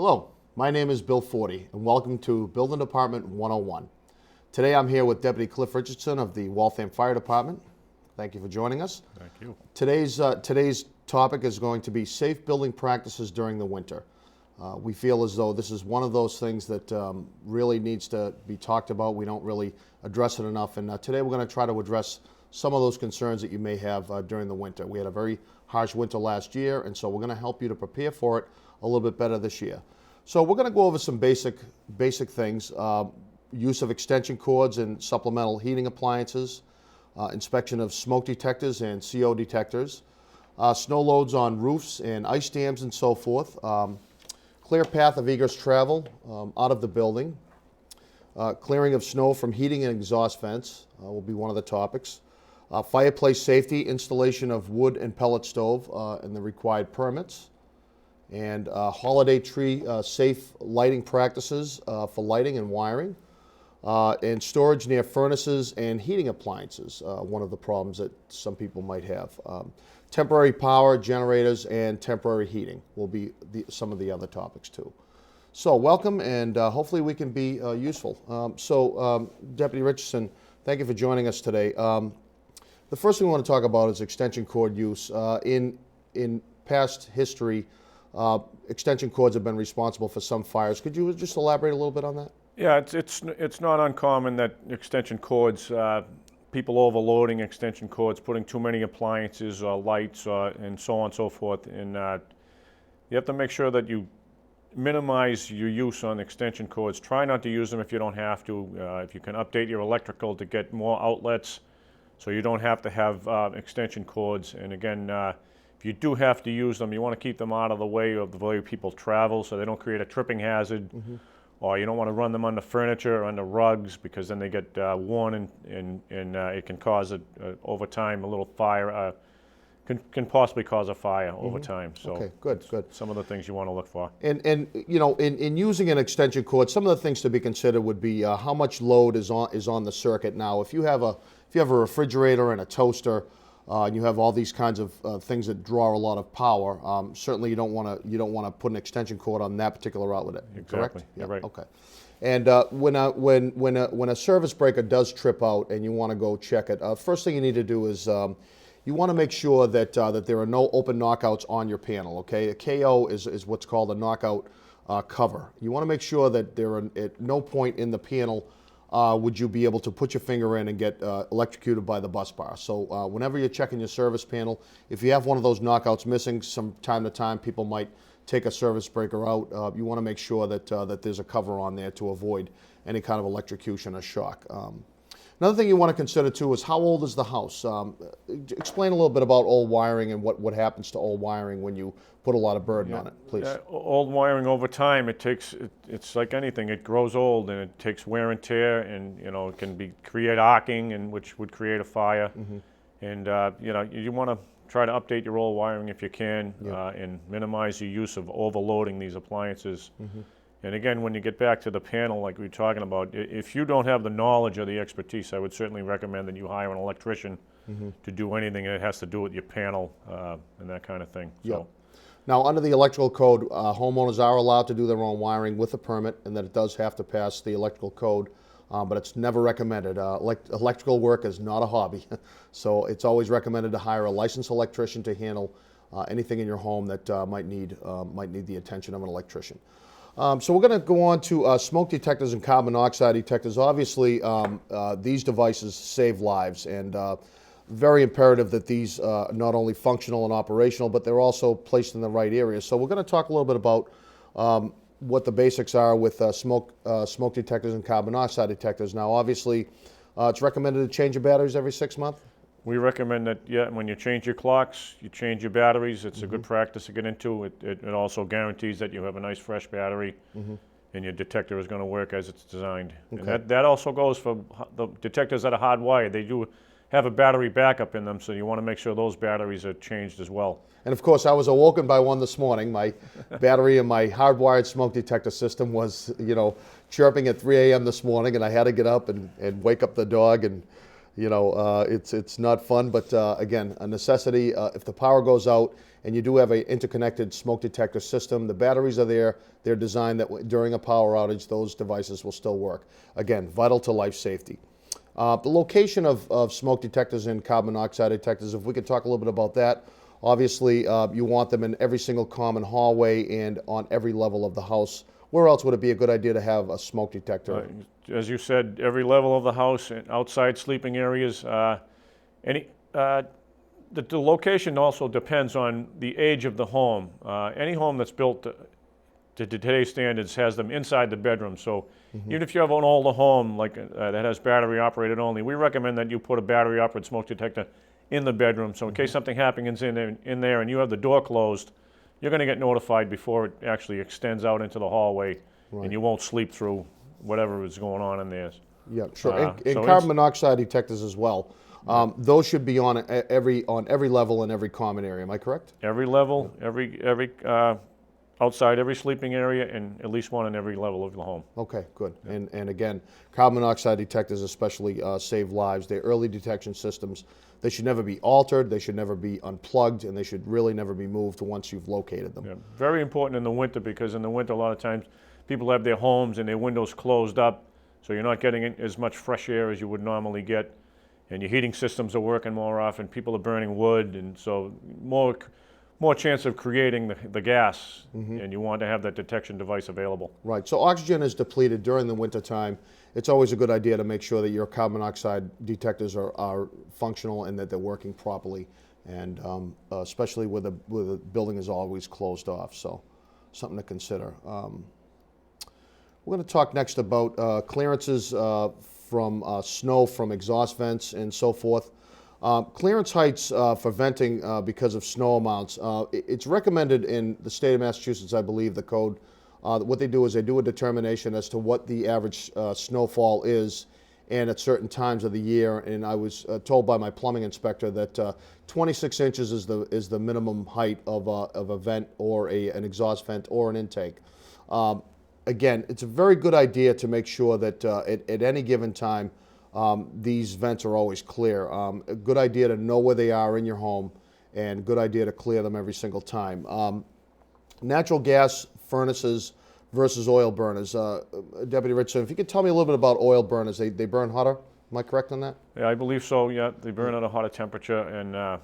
Hello, my name is Bill Forte, and welcome to Building Department 101. Today I'm here with Deputy Cliff Richardson of the Waltham Fire Department. Thank you for joining us. Thank you. Today's topic is going to be safe building practices during the winter. We feel as though this is one of those things that really needs to be talked about. We don't really address it enough, and today we're going to try to address some of those concerns that you may have during the winter. We had a very harsh winter last year, and so we're going to help you to prepare for it a little bit better this year. So we're going to go over some basic things. Use of extension cords and supplemental heating appliances, inspection of smoke detectors and CO detectors, snow loads on roofs and ice dams and so forth, clear path of egress travel out of the building, clearing of snow from heating and exhaust vents will be one of the topics, fireplace safety, installation of wood and pellet stove and the required permits, and holiday tree safe lighting practices for lighting and wiring, and storage near furnaces and heating appliances, one of the problems that some people might have. Temporary power generators and temporary heating will be some of the other topics too. So welcome, and hopefully we can be useful. Deputy Richardson, thank you for joining us today. The first thing we want to talk about is extension cord use. In past history, extension cords have been responsible for some fires. Could you just elaborate a little bit on that? Yeah, it's not uncommon that extension cords, people overloading extension cords, putting too many appliances or lights and so on and so forth. And you have to make sure that you minimize your use on extension cords. Try not to use them if you don't have to. If you can update your electrical to get more outlets so you don't have to have extension cords. And again, if you do have to use them, you want to keep them out of the way of the way people travel so they don't create a tripping hazard. Mm-hmm. Or you don't want to run them under furniture or under rugs because then they get worn and it can cause, over time, a little fire, can possibly cause a fire over time. So okay, good. Some of the things you want to look for. And you know, in using an extension cord, some of the things to be considered would be how much load is on the circuit. Now, if you have a refrigerator and a toaster, and you have all these kinds of things that draw a lot of power, certainly you don't want to put an extension cord on that particular outlet. Exactly. Correct? Yeah, right. Okay. And when a service breaker does trip out and you want to go check it, first thing you need to do is you want to make sure that there are no open knockouts on your panel. Okay, a KO is what's called a knockout cover. You want to make sure that there are at no point in the panel would you be able to put your finger in and get electrocuted by the bus bar. So whenever you're checking your service panel, if you have one of those knockouts missing, some time to time people might take a service breaker out. You want to make sure that there's a cover on there to avoid any kind of electrocution or shock. Another thing you want to consider too is how old is the house? Explain a little bit about old wiring and what happens to old wiring when you put a lot of burden on it, please. Old wiring over time, it's like anything. It grows old and it takes wear and tear, and it can create arcing, and which would create a fire. Mm-hmm. And you want to try to update your old wiring if you can, and minimize your use of overloading these appliances. Mm-hmm. And again, when you get back to the panel, like we were talking about, if you don't have the knowledge or the expertise, I would certainly recommend that you hire an electrician to do anything that has to do with your panel and that kind of thing. Yep. So. Now, under the electrical code, homeowners are allowed to do their own wiring with a permit, and that it does have to pass the electrical code, but it's never recommended. Electrical work is not a hobby, so it's always recommended to hire a licensed electrician to handle anything in your home that might need the attention of an electrician. So we're going to go on to smoke detectors and carbon monoxide detectors. Obviously, these devices save lives, and very imperative that these are not only functional and operational, but they're also placed in the right areas. So we're going to talk a little bit about what the basics are with smoke detectors and carbon monoxide detectors. Now, obviously, it's recommended to change your batteries every 6 months. We recommend that, when you change your clocks, you change your batteries. It's a good practice to get into. It also guarantees that you have a nice fresh battery, and your detector is going to work as it's designed. Okay. And that also goes for the detectors that are hardwired. They do have a battery backup in them, so you want to make sure those batteries are changed as well. And of course, I was awoken by one this morning. My battery in my hardwired smoke detector system was, chirping at 3 a.m. this morning, and I had to get up and wake up the dog and It's not fun, but again, a necessity. If the power goes out and you do have an interconnected smoke detector system, the batteries are there. They're designed that during a power outage, those devices will still work. Again, vital to life safety. The location of smoke detectors and carbon monoxide detectors, if we could talk a little bit about that. Obviously, you want them in every single common hallway and on every level of the house. Where else would it be a good idea to have a smoke detector? As you said, every level of the house, and outside sleeping areas. The location also depends on the age of the home. Any home that's built to today's standards has them inside the bedroom. So even if you have an older home like that has battery operated only, we recommend that you put a battery operated smoke detector in the bedroom. So in case something happens in there and you have the door closed, you're going to get notified before it actually extends out into the hallway, and you won't sleep through whatever is going on in there. Yeah, sure. And carbon monoxide detectors as well. Those should be on every level in every common area. Am I correct? Every level, every outside every sleeping area, and at least one in every level of the home. Okay, good. Yeah. And again, carbon monoxide detectors especially save lives. They're early detection systems. They should never be altered. They should never be unplugged, and they should really never be moved once you've located them. Yeah. Very important in the winter, because in the winter a lot of times people have their homes and their windows closed up, so you're not getting as much fresh air as you would normally get, and your heating systems are working more often. People are burning wood, and so more chance of creating the gas, and you want to have that detection device available. Right. So oxygen is depleted during the wintertime. It's always a good idea to make sure that your carbon monoxide detectors are functional and that they're working properly, and especially where the building is always closed off. So something to consider. We're going to talk next about clearances from snow from exhaust vents and so forth. Clearance heights for venting because of snow amounts. It's recommended in the state of Massachusetts, I believe, the code. What they do is they do a determination as to what the average snowfall is and at certain times of the year. And I was told by my plumbing inspector that 26 inches is the minimum height of a vent or an exhaust vent or an intake. Again, it's a very good idea to make sure that at any given time these vents are always clear. A good idea to know where they are in your home, and good idea to clear them every single time. Natural gas furnaces versus oil burners. Deputy Richardson, if you could tell me a little bit about oil burners. They burn hotter. Am I correct on that? Yeah, I believe so. Yeah, they burn at a hotter temperature, and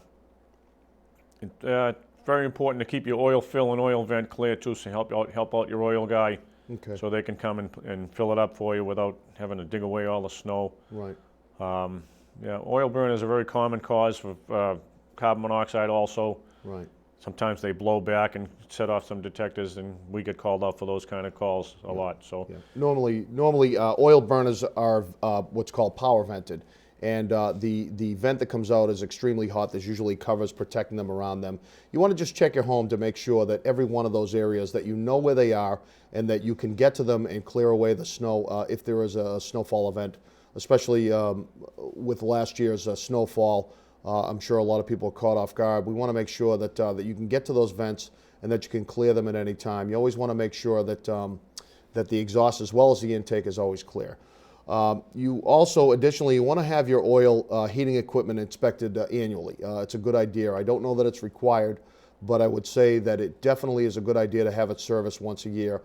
it's very important to keep your oil fill and oil vent clear too, so help out your oil guy. Okay. So they can come and fill it up for you without having to dig away all the snow. Right. Yeah, oil burn is a very common cause for carbon monoxide also. Right. Sometimes they blow back and set off some detectors, and we get called out for those kind of calls a lot. So normally oil burners are what's called power vented, and the vent that comes out is extremely hot. There's usually covers protecting them around them. You want to just check your home to make sure that every one of those areas, that you know where they are and that you can get to them and clear away the snow if there is a snowfall event, especially with last year's snowfall. I'm sure a lot of people are caught off guard. We want to make sure that that you can get to those vents and that you can clear them at any time. You always want to make sure that that the exhaust as well as the intake is always clear. You also, additionally, you want to have your oil heating equipment inspected annually. It's a good idea. I don't know that it's required, but I would say that it definitely is a good idea to have it serviced once a year.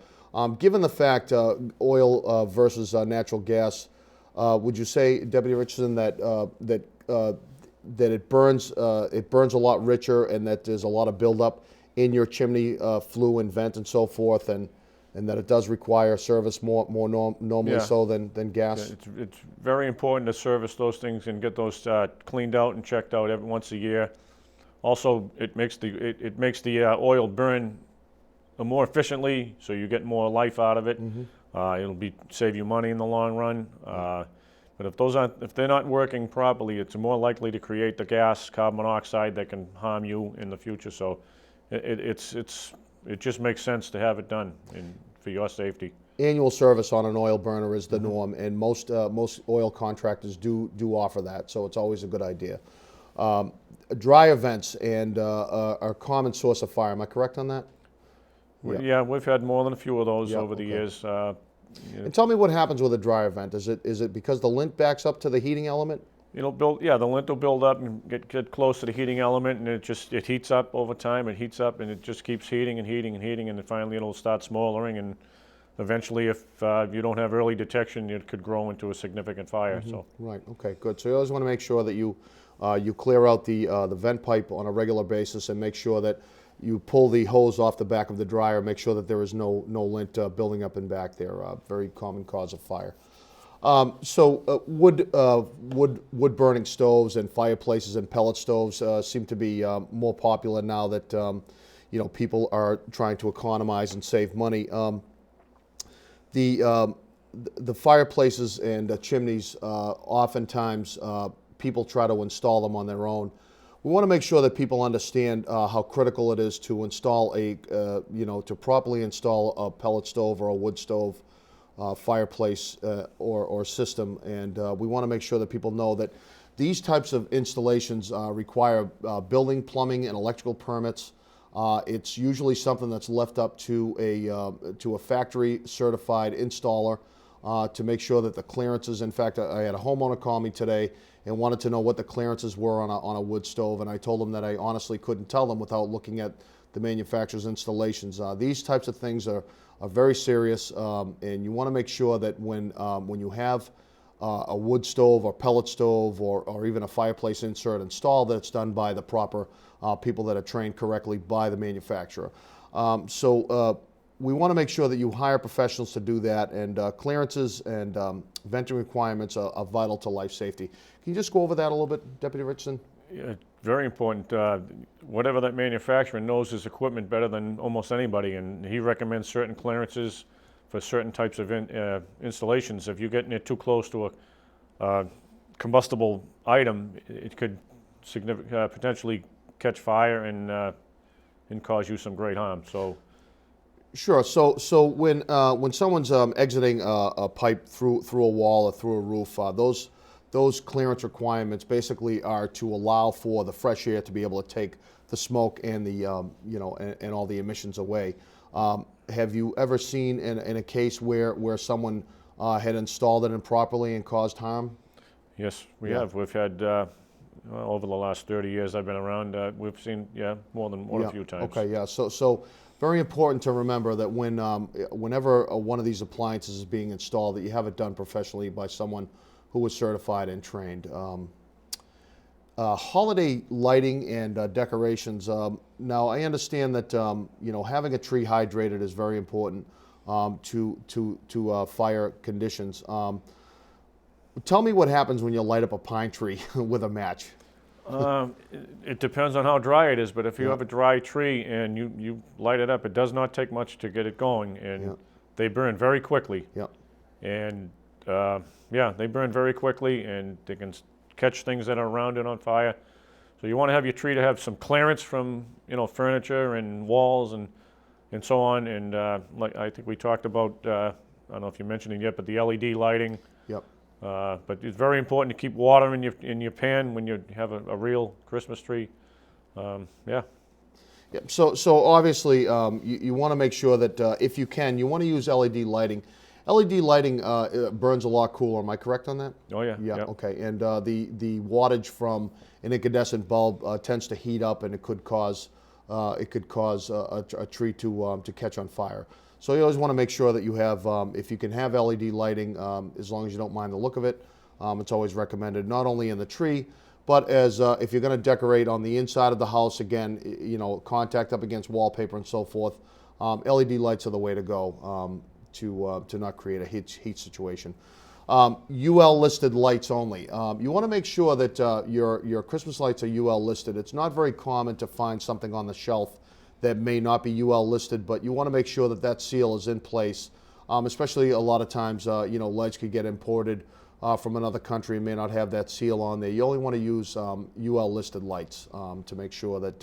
Given the fact oil versus natural gas, would you say, Deputy Richardson, that that it burns a lot richer and that there's a lot of buildup in your chimney flue and vent and so forth, and that it does require service normally so than gas? Yeah, it's very important to service those things and get those cleaned out and checked out once a year. Also, it makes the oil burn more efficiently, so you get more life out of it. It'll save you money in the long run. But if they're not working properly, it's more likely to create the gas, carbon monoxide, that can harm you in the future. So it just makes sense to have it done for your safety. Annual service on an oil burner is the norm, and most oil contractors do offer that, so it's always a good idea. Dry events and are a common source of fire. Am I correct on that? Yeah, we've had more than a few of those over the years. And tell me what happens with a dry event. Is it because the lint backs up to the heating element? It'll build, yeah, the lint will build up and get close to the heating element, and it heats up over time. It heats up, and it just keeps heating and heating and heating, and then finally it'll start smoldering, and eventually, if you don't have early detection, it could grow into a significant fire. So, Right. Okay. Good. So you always want to make sure that you clear out the vent pipe on a regular basis, and make sure that you pull the hose off the back of the dryer. Make sure that there is no lint building up in back there. Very common cause of fire. Wood burning stoves and fireplaces and pellet stoves seem to be more popular now that people are trying to economize and save money. The fireplaces and chimneys, oftentimes people try to install them on their own. We want to make sure that people understand how critical it is to install to properly install a pellet stove or a wood stove, fireplace or system, and we want to make sure that people know that these types of installations require building, plumbing, and electrical permits. It's usually something that's left up to a factory certified installer to make sure that the clearances. In fact, I had a homeowner call me today and wanted to know what the clearances were on a wood stove, and I told him that I honestly couldn't tell them without looking at the manufacturer's installations. These types of things are very serious, and you want to make sure that when you have a wood stove or pellet stove or even a fireplace insert installed, that it's done by the proper people that are trained correctly by the manufacturer. We want to make sure that you hire professionals to do that, and clearances and venting requirements are vital to life safety. Can you just go over that a little bit, Deputy Richardson? yeah, very important. Whatever that manufacturer knows his equipment better than almost anybody, and he recommends certain clearances for certain types of installations. If you're getting it too close to a combustible item, it could potentially catch fire and cause you some great harm. So. Sure. So when someone's exiting a pipe through a wall or through a roof, those clearance requirements basically are to allow for the fresh air to be able to take the smoke and the and all the emissions away. Have you ever seen in a case where someone had installed it improperly and caused harm? Yes, we have. We've had over the last 30 years I've been around. We've seen more than a few times. Okay. Yeah. So very important to remember that whenever one of these appliances is being installed, that you have it done professionally by someone who is certified and trained. Holiday lighting and decorations. Now, I understand that having a tree hydrated is very important to fire conditions. Tell me what happens when you light up a pine tree with a match. It depends on how dry it is, but if you have a dry tree and you light it up, it does not take much to get it going, and they burn very quickly. Yep. And they burn very quickly, and they can catch things that are around it on fire. So you want to have your tree to have some clearance from furniture and walls and so on. And like I think we talked about, I don't know if you mentioned it yet, but the LED lighting. Yep. But it's very important to keep water in your pan when you have a real Christmas tree. Yeah. So obviously you want to make sure that if you can, you want to use LED lighting. LED lighting burns a lot cooler. Am I correct on that? Oh yeah. Yeah. Yep. Okay. And the wattage from an incandescent bulb tends to heat up, and it could cause a tree to catch on fire. So you always want to make sure that you have, if you can have LED lighting, as long as you don't mind the look of it, it's always recommended, not only in the tree, but as if you're going to decorate on the inside of the house, again, contact up against wallpaper and so forth. LED lights are the way to go to not create a heat situation. UL listed lights only. You want to make sure that your Christmas lights are UL listed. It's not very common to find something on the shelf that may not be UL listed, but you want to make sure that seal is in place, especially a lot of times, lights could get imported from another country and may not have that seal on there. You only want to use UL listed lights to make sure that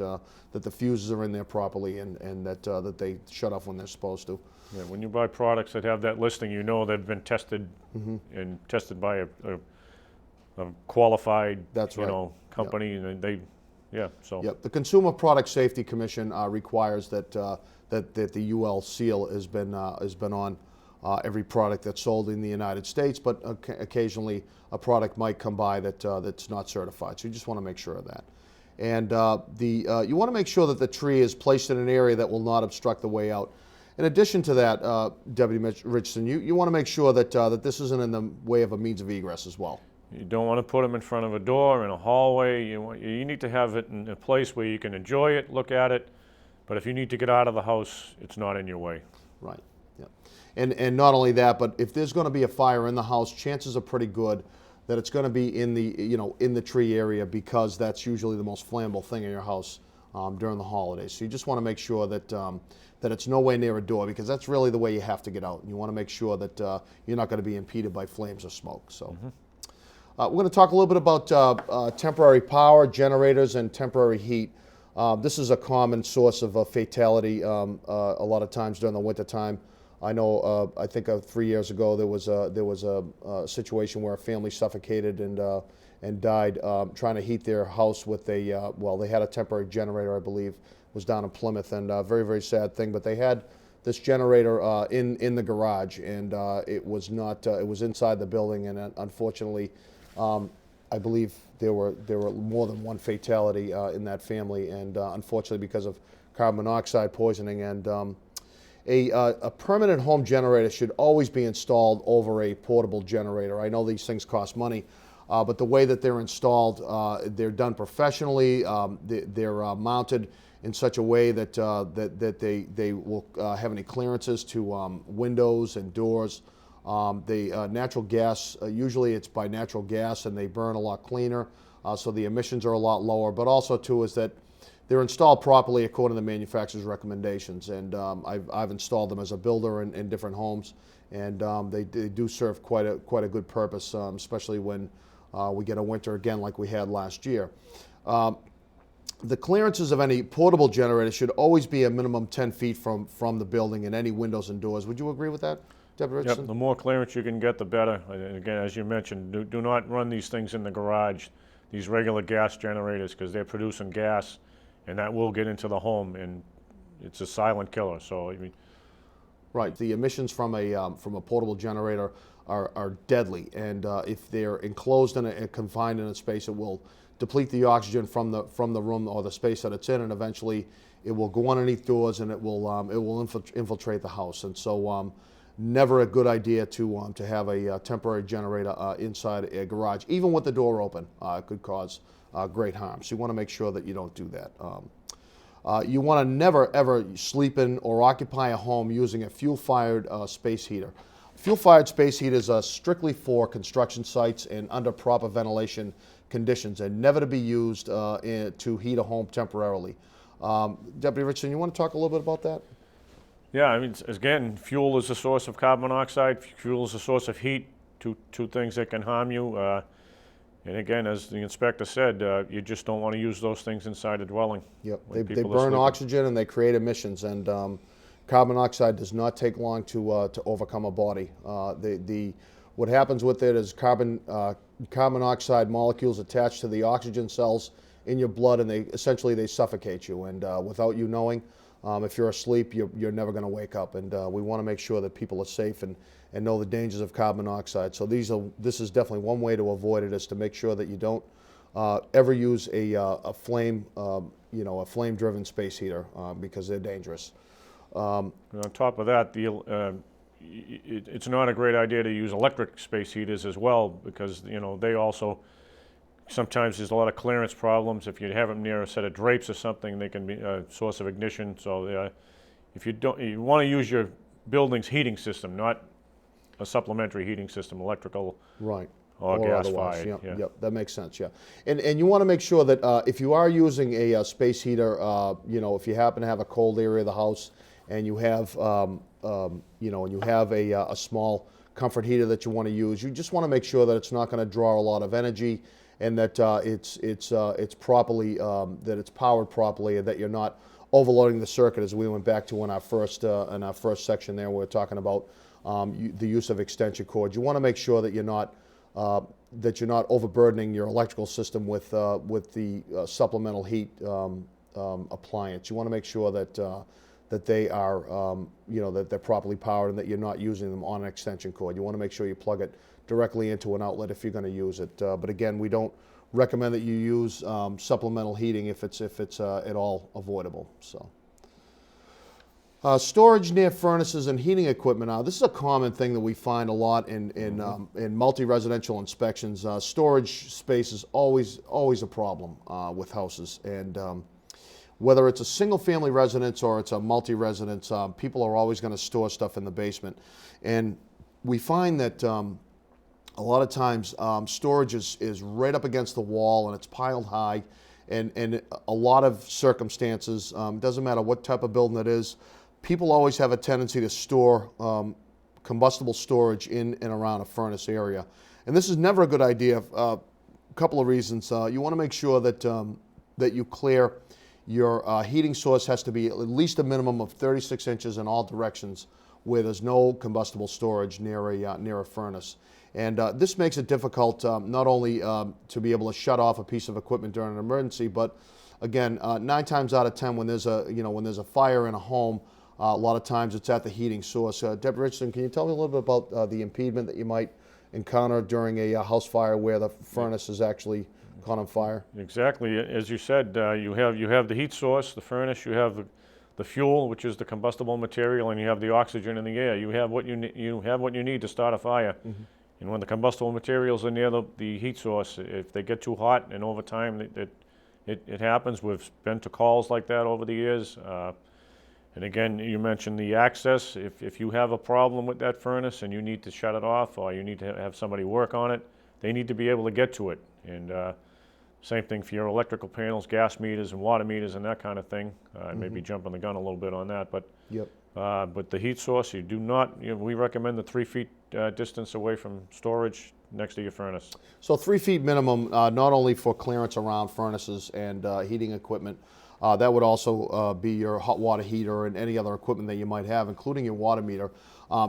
the fuses are in there properly and that they shut off when they're supposed to. Yeah, when you buy products that have that listing, they've been tested and tested by a qualified company, and they. Yeah. So. Yep. The Consumer Product Safety Commission requires that the UL seal has been on every product that's sold in the United States, but occasionally a product might come by that's not certified. So you just want to make sure of that. And you want to make sure that the tree is placed in an area that will not obstruct the way out. In addition to that, Deputy Richardson, you want to make sure that this isn't in the way of a means of egress as well. You don't want to put them in front of a door, in a hallway. You need to have it in a place where you can enjoy it, look at it, but if you need to get out of the house, it's not in your way. Right. Yeah. And not only that, but if there's going to be a fire in the house, chances are pretty good that it's going to be in the in the tree area, because that's usually the most flammable thing in your house during the holidays. So you just want to make sure that that it's nowhere near a door, because that's really the way you have to get out. And you want to make sure that you're not going to be impeded by flames or smoke. So. We're going to talk a little bit about temporary power, generators, and temporary heat. This is a common source of fatality a lot of times during the winter time. I know, I think 3 years ago there was a situation where a family suffocated and died trying to heat their house with a well, they had a temporary generator, I believe, was down in Plymouth, and very, very sad thing. But they had this generator in the garage, and it was not it was inside the building, and unfortunately, I believe there were more than one fatality in that family, and unfortunately because of carbon monoxide poisoning. And a permanent home generator should always be installed over a portable generator. I know these things cost money, but the way that they're installed, they're done professionally. They're mounted in such a way that they will have any clearances to windows and doors. The natural gas, usually it's by natural gas, and they burn a lot cleaner, so the emissions are a lot lower. But also too is that they're installed properly according to the manufacturer's recommendations, and I've installed them as a builder in different homes, and they do serve quite a good purpose, especially when we get a winter again like we had last year. The clearances of any portable generator should always be a minimum 10 feet from the building and any windows and doors. Would you agree with that, Dept. Richardson? Yep, the more clearance you can get, the better. And again, as you mentioned, do not run these things in the garage, these regular gas generators, because they're producing gas, and that will get into the home, and it's a silent killer. So I mean, right, the emissions from a portable generator are deadly, and if they're enclosed and confined in a space, it will deplete the oxygen from the room or the space that it's in, and eventually it will go underneath doors, and it will infiltrate the house. And so never a good idea to have a temporary generator inside a garage, even with the door open. It could cause great harm. So you want to make sure that you don't do that. You want to never ever sleep in or occupy a home using a fuel-fired space heater. Fuel-fired space heaters are strictly for construction sites and under proper ventilation conditions, and never to be used to heat a home temporarily. Deputy Richardson, you want to talk a little bit about that? yeah, I mean, again, fuel is a source of carbon monoxide. Fuel is a source of heat. Two things that can harm you. And again, as the inspector said, you just don't want to use those things inside a dwelling. Yep, they burn oxygen and they create emissions, and carbon monoxide does not take long to overcome a body. What happens with it is carbon monoxide molecules attach to the oxygen cells in your blood, and they suffocate you. And without you knowing, if you're asleep, you're never going to wake up. And we want to make sure that people are safe and know the dangers of carbon monoxide. So this is definitely one way to avoid it, is to make sure that you don't ever use a flame, a flame-driven space heater, because they're dangerous. And on top of that, it's not a great idea to use electric space heaters as well, because they also, sometimes there's a lot of clearance problems. If you have them near a set of drapes or something, they can be a source of ignition. So if you want to use your building's heating system, not a supplementary heating system, electrical, right, or gas fired. Yep, yep, that makes sense. Yeah, and you want to make sure that if you are using a space heater, if you happen to have a cold area of the house, and you have and you have a small comfort heater that you want to use, you just want to make sure that it's not going to draw a lot of energy, and that it's properly that it's powered properly, and that you're not overloading the circuit, as we went back to in our first section there. We were talking about the use of extension cords. You want to make sure that you're not overburdening your electrical system with the supplemental heat appliance. You want to make sure that that they are, that they're properly powered and that you're not using them on an extension cord. You want to make sure you plug it directly into an outlet if you're going to use it. But again, we don't recommend that you use supplemental heating if it's at all avoidable. So. Storage near furnaces and heating equipment. Now, this is a common thing that we find a lot in multi-residential inspections. Storage space is always a problem with houses, and whether it's a single-family residence or it's a multi-residence, people are always going to store stuff in the basement, and we find that a lot of times storage is right up against the wall and it's piled high, and a lot of circumstances, doesn't matter what type of building it is, people always have a tendency to store combustible storage in and around a furnace area. And this is never a good idea. A couple of reasons. You want to make sure that, that you clear your heating source has to be at least a minimum of 36 inches in all directions where there's no combustible storage near a furnace. And this makes it difficult not only to be able to shut off a piece of equipment during an emergency, but again, 9 times out of 10 when there's a fire in a home, a lot of times it's at the heating source. Dept. Richardson, can you tell me a little bit about the impediment that you might encounter during a house fire where the furnace is actually caught on fire? Exactly. As you said, you have the heat source, the furnace, you have the fuel, which is the combustible material, and you have the oxygen in the air. You have what you need to start a fire. Mm-hmm. And when the combustible materials are near the heat source, if they get too hot, and over time it happens. We've been to calls like that over the years. And again, you mentioned the access. If you have a problem with that furnace and you need to shut it off or you need to have somebody work on it, they need to be able to get to it. And same thing for your electrical panels, gas meters and water meters and that kind of thing. I may be jumping the gun a little bit on that, but yep. But the heat source, you do not, we recommend the 3 feet distance away from storage next to your furnace. So 3 feet minimum, not only for clearance around furnaces and heating equipment, that would also be your hot water heater and any other equipment that you might have, including your water meter.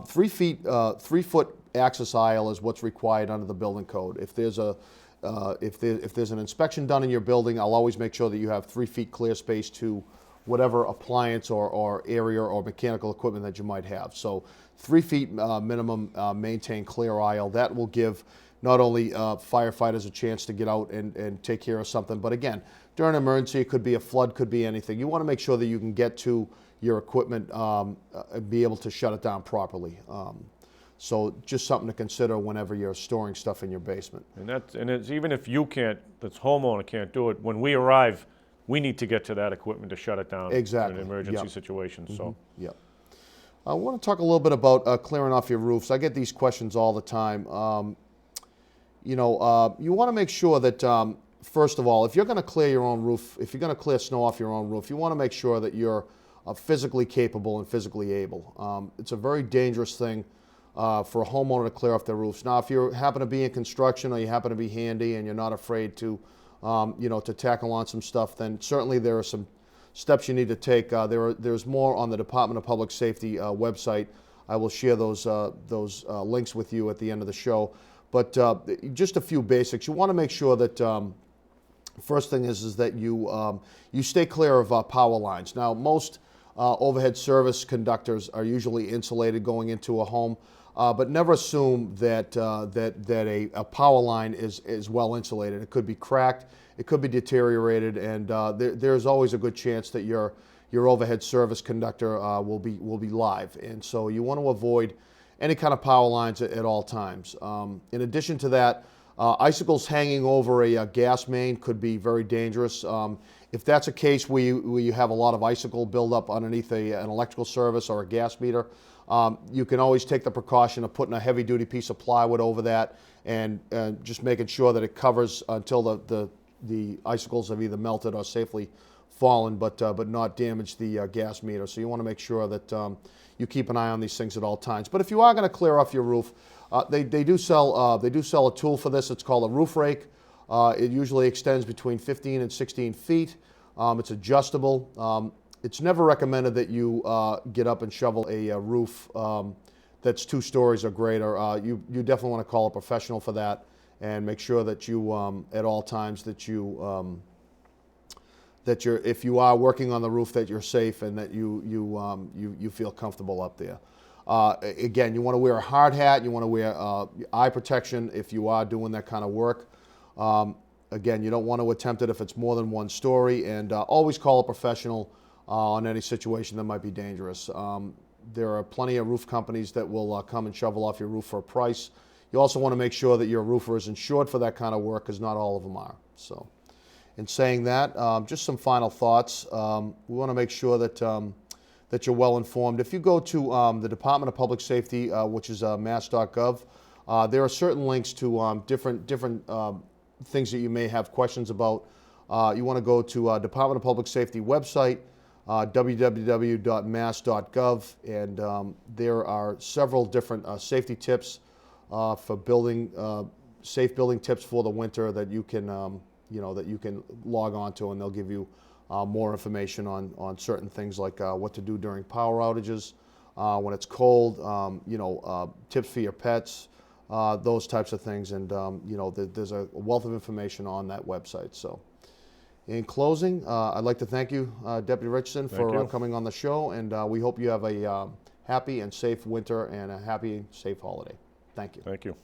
3 feet, 3 foot access aisle is what's required under the building code. If there's an inspection done in your building, I'll always make sure that you have 3 feet clear space to whatever appliance or area or mechanical equipment that you might have. So 3 feet minimum, maintain clear aisle. That will give not only firefighters a chance to get out and take care of something, but again, during an emergency, it could be a flood, could be anything. You want to make sure that you can get to your equipment and be able to shut it down properly. So just something to consider whenever you're storing stuff in your basement. And it's even if you can't, the homeowner can't do it, when we arrive, we need to get to that equipment to shut it down. Exactly. In an emergency situation. So. Yeah. I want to talk a little bit about clearing off your roofs. I get these questions all the time. You want to make sure that, first of all, if you're going to clear your own roof, if you're going to clear snow off your own roof, you want to make sure that you're physically capable and physically able. It's a very dangerous thing for a homeowner to clear off their roofs. Now, if you happen to be in construction or you happen to be handy and you're not afraid to, to tackle on some stuff, then certainly there are some steps you need to take. There's more on the Department of Public Safety website. I will share those links with you at the end of the show. But just a few basics. You want to make sure that first thing is that you stay clear of power lines. Now, most overhead service conductors are usually insulated going into a home, but never assume that a power line is well insulated. It could be cracked, it could be deteriorated, and there's always a good chance that your overhead service conductor will be live. And so you want to avoid any kind of power lines at all times. In addition to that, icicles hanging over a gas main could be very dangerous. If that's a case where you have a lot of icicle buildup underneath an electrical service or a gas meter, you can always take the precaution of putting a heavy-duty piece of plywood over that and just making sure that it covers until the icicles have either melted or safely fallen, but not damage the gas meter. So you want to make sure that you keep an eye on these things at all times. But if you are going to clear off your roof, they do sell a tool for this. It's called a roof rake. It usually extends between 15 and 16 feet. It's adjustable. It's never recommended that you get up and shovel a roof that's 2 stories or greater. You definitely want to call a professional for that and make sure that you at all times that that you're, if you are working on the roof, that you're safe and that you feel comfortable up there. Again, you want to wear a hard hat. You want to wear eye protection if you are doing that kind of work. Again, you don't want to attempt it if it's more than one story, and always call a professional on any situation that might be dangerous. There are plenty of roof companies that will come and shovel off your roof for a price. You also want to make sure that your roofer is insured for that kind of work, because not all of them are. So, in saying that, just some final thoughts. We want to make sure that that you're well informed. If you go to the Department of Public Safety, which is mass.gov, there are certain links to different things that you may have questions about. You want to go to Department of Public Safety website, www.mass.gov, and there are several different safety tips for building, safe building tips for the winter that you can, that you can log on to, and they'll give you more information on certain things like what to do during power outages, when it's cold, tips for your pets, those types of things, and there's a wealth of information on that website. So, in closing, I'd like to thank you, Deputy Richardson, for coming on the show, and we hope you have a happy and safe winter and a happy, safe holiday. Thank you. Thank you.